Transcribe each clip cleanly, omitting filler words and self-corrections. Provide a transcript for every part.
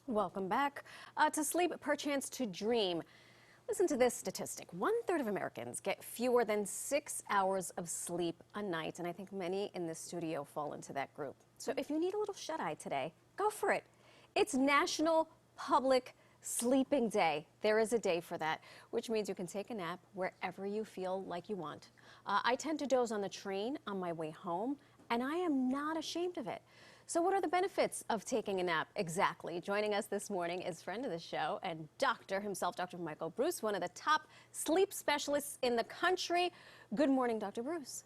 Welcome back. To sleep, perchance to dream. Listen to this statistic. 1/3 of Americans get fewer than 6 hours of sleep a night, and I think many in this studio fall into that group. So if you need a little shut-eye today, go for it. It's National Public Sleeping Day. There is a day for that, which means you can take a nap wherever you feel like you want. I tend to doze on the train on my way home, and I am not ashamed of it. So what are the benefits of taking a nap exactly? Joining us this morning is friend of the show and doctor himself, Dr. Michael Breus, one of the top sleep specialists in the country. Good morning, Dr. Breus.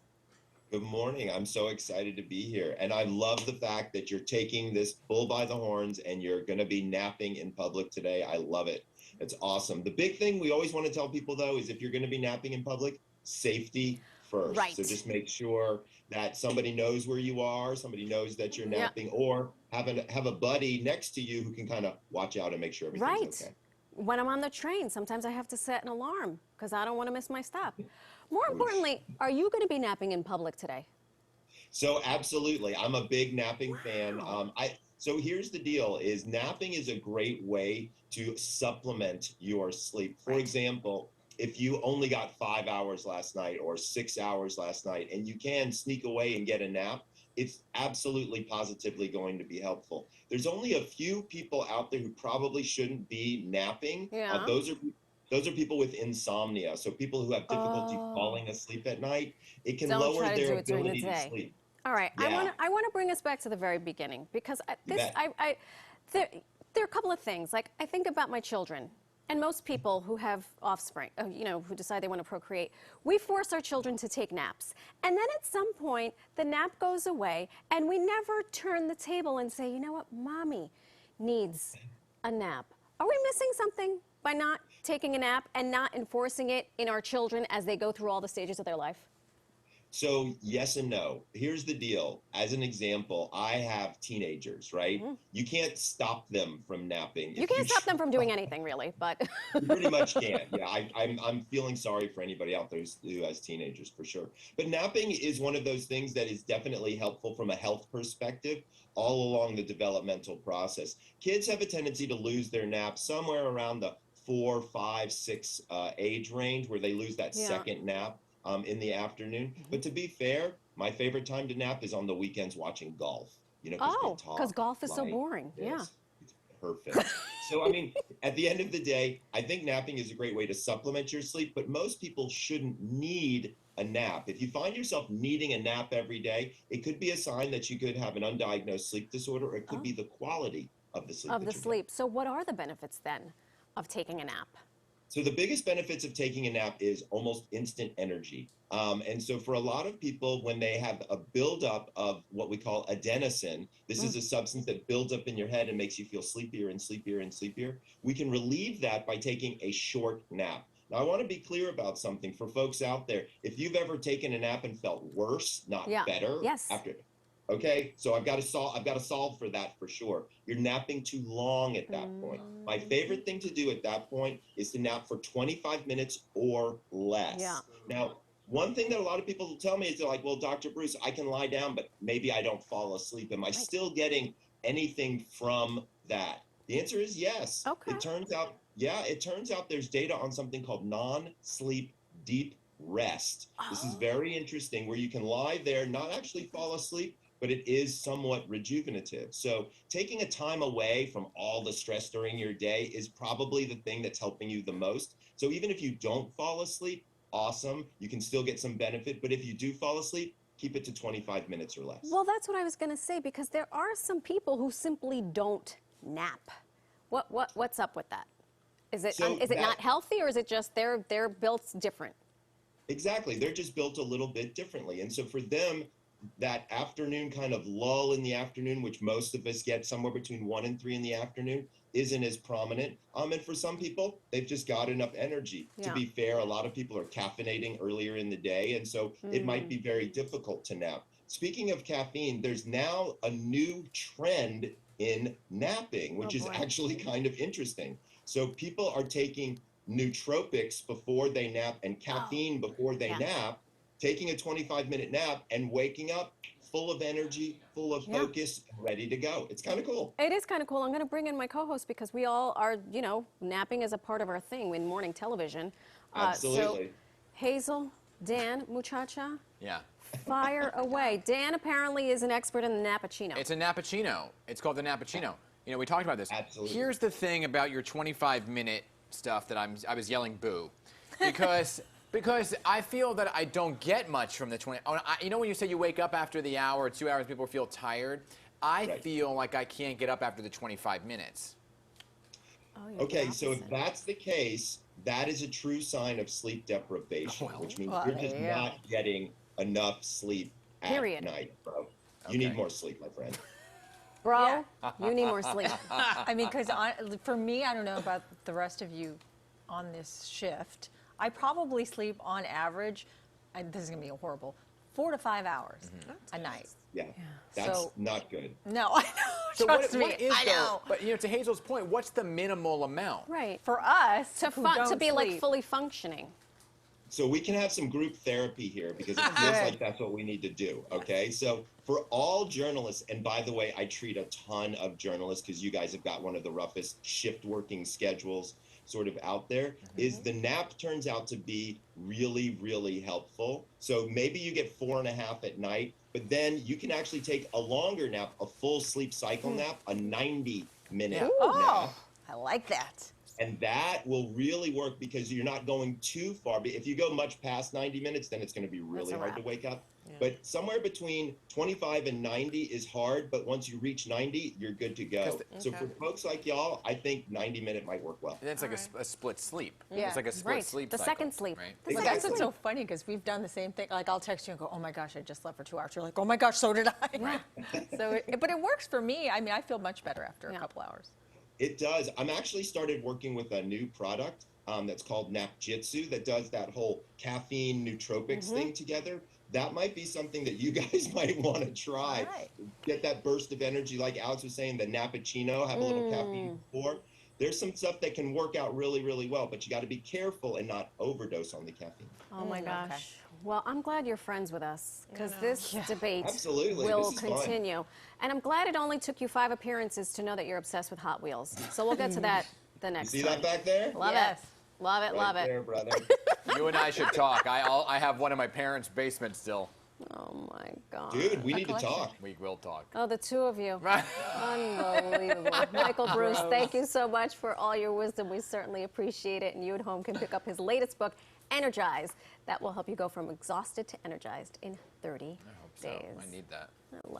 Good morning. I'm so excited to be here. And I love the fact that you're taking this bull by the horns and you're going to be napping in public today. I love it. It's awesome. The big thing we always want to tell people, though, is if you're going to be napping in public, safety first. Right. So just make sure that somebody knows where you are, somebody knows that you're napping, or have a buddy next to you who can kind of watch out and make sure everything's okay. When I'm on the train, sometimes I have to set an alarm because I don't want to miss my stop. More importantly, are you going to be napping in public today? So absolutely. I'm a big napping fan. So here's the deal is napping is a great way to supplement your sleep. For example, if you only got 5 hours last night or 6 hours last night and you can sneak away and get a nap, it's absolutely positively going to be helpful. There's only a few people out there who probably shouldn't be napping. Those are people with insomnia. So people who have difficulty falling asleep at night, it can lower their ability to sleep. All right, I want to bring us back to the very beginning because there are a couple of things. Like I think about my children. And most people who have offspring, who decide they want to procreate, we force our children to take naps. And then at some point, the nap goes away, and we never turn the table and say, you know what, mommy needs a nap. Are we missing something by not taking a nap and not enforcing it in our children as they go through all the stages of their life? So yes and no. Here's the deal. As an example, I have teenagers, right? You can't stop them from napping. You can't stop them from doing anything, really, but you pretty much can't. Yeah, I'm feeling sorry for anybody out there who has teenagers for sure. But napping is one of those things that is definitely helpful from a health perspective all along the developmental process. Kids have a tendency to lose their nap somewhere around the 4, 5, 6 age range where they lose that second nap. In the afternoon. But to be fair, my favorite time to nap is on the weekends watching golf. Because golf is so boring. It's perfect. So, I mean, at the end of the day, I think napping is a great way to supplement your sleep, but most people shouldn't need a nap. If you find yourself needing a nap every day, it could be a sign that you could have an undiagnosed sleep disorder, or it could be the quality of the sleep. So what are the benefits then of taking a nap? So the biggest benefits of taking a nap is almost instant energy. And so for a lot of people, when they have a buildup of what we call adenosine, this is a substance that builds up in your head and makes you feel sleepier and sleepier and sleepier. We can relieve that by taking a short nap. Now, I want to be clear about something for folks out there. If you've ever taken a nap and felt worse, not better, after. Okay, so I've got to solve for that for sure. You're napping too long at that point. My favorite thing to do at that point is to nap for 25 minutes or less. Now, one thing that a lot of people will tell me is they're like, well, Dr. Breus, I can lie down, but maybe I don't fall asleep. Am I still getting anything from that? The answer is yes. Okay. It turns out there's data on something called non-sleep deep rest. This is very interesting, where you can lie there, not actually fall asleep, but it is somewhat rejuvenative. So taking a time away from all the stress during your day is probably the thing that's helping you the most. So even if you don't fall asleep, awesome, you can still get some benefit. But if you do fall asleep, keep it to 25 minutes or less. Well, that's what I was going to say, because there are some people who simply don't nap. What's up with that? Is it not healthy, or is it just they're built different? Exactly, they're just built a little bit differently. And so for them, that afternoon kind of lull in the afternoon, which most of us get somewhere between 1 and 3 in the afternoon, isn't as prominent. And for some people, they've just got enough energy. To be fair, a lot of people are caffeinating earlier in the day, and so it might be very difficult to nap. Speaking of caffeine, there's now a new trend in napping, which is actually kind of interesting. So people are taking nootropics before they nap and caffeine before they nap, taking a 25-minute nap and waking up full of energy, full of focus, ready to go. It's kind of cool. It is kind of cool. I'm going to bring in my co-host because we all are, you know, napping is a part of our thing in morning television. Absolutely. So, Hazel, Dan, muchacha, Yeah. fire away. Dan apparently is an expert in the Nappuccino. It's a Nappuccino. It's called the Nappuccino. You know, we talked about this. Absolutely. Here's the thing about your 25-minute stuff that I was yelling boo. Because I feel that I don't get much from the 20. You know when you say you wake up after the hour or 2 hours, people feel tired? I feel like I can't get up after the 25 minutes. Oh, Okay, so if that's the case, that is a true sign of sleep deprivation, which means you're just not getting enough sleep at night, bro. You need more sleep, my friend. Bro, you need more sleep. I mean, because for me, I don't know about the rest of you on this shift. I probably sleep on average, and this is going to be horrible, 4 to 5 hours a night. Yeah, that's not good. No, I know. So Trust me, what is I know. But you know, to Hazel's point, what's the minimal amount? Right. For us, To be like fully functioning. So we can have some group therapy here because it feels like that's what we need to do, okay? So for all journalists, and by the way, I treat a ton of journalists because you guys have got one of the roughest shift working schedules sort of out there, is the nap turns out to be really, really helpful. So maybe you get 4.5 at night, but then you can actually take a longer nap, a full sleep cycle nap, a 90-minute nap. I like that. And that will really work because you're not going too far. If you go much past 90 minutes, then it's going to be really hard to wake up. But somewhere between 25 and 90 is hard, but once you reach 90, you're good to go. So for folks like y'all, I think 90-minute might work well. And it's like a split sleep. Yeah. It's like a split sleep The cycle, second sleep. Right? The Well, second that's what's sleep. so funny because we've done the same thing. Like I'll text you and go, "Oh my gosh, I just slept for 2 hours." You're like, "Oh my gosh, so did I." But it works for me. I mean, I feel much better after a couple hours. It does. I'm actually started working with a new product that's called Nap Jitsu that does that whole caffeine nootropics thing together. That might be something that you guys might want to try. Get that burst of energy, like Alex was saying, the Nappuccino, have a little caffeine before. There's some stuff that can work out really, really well, but you got to be careful and not overdose on the caffeine. Oh my gosh. Well, I'm glad you're friends with us because this debate Absolutely. will This is continue. fun. And I'm glad it only took you 5 appearances to know that you're obsessed with Hot Wheels. So we'll get to that the next See time. that back there? Love Yes. it. Love it, love Right it. there, brother. You and I should talk. I have one in my parents' basement still. Oh my God. Dude, we need to talk. We will talk. Oh, the two of you. Right. Unbelievable. Michael Breus, thank you so much for all your wisdom. We certainly appreciate it. And you at home can pick up his latest book, Energize. That will help you go from exhausted to energized in 30 days. I need that.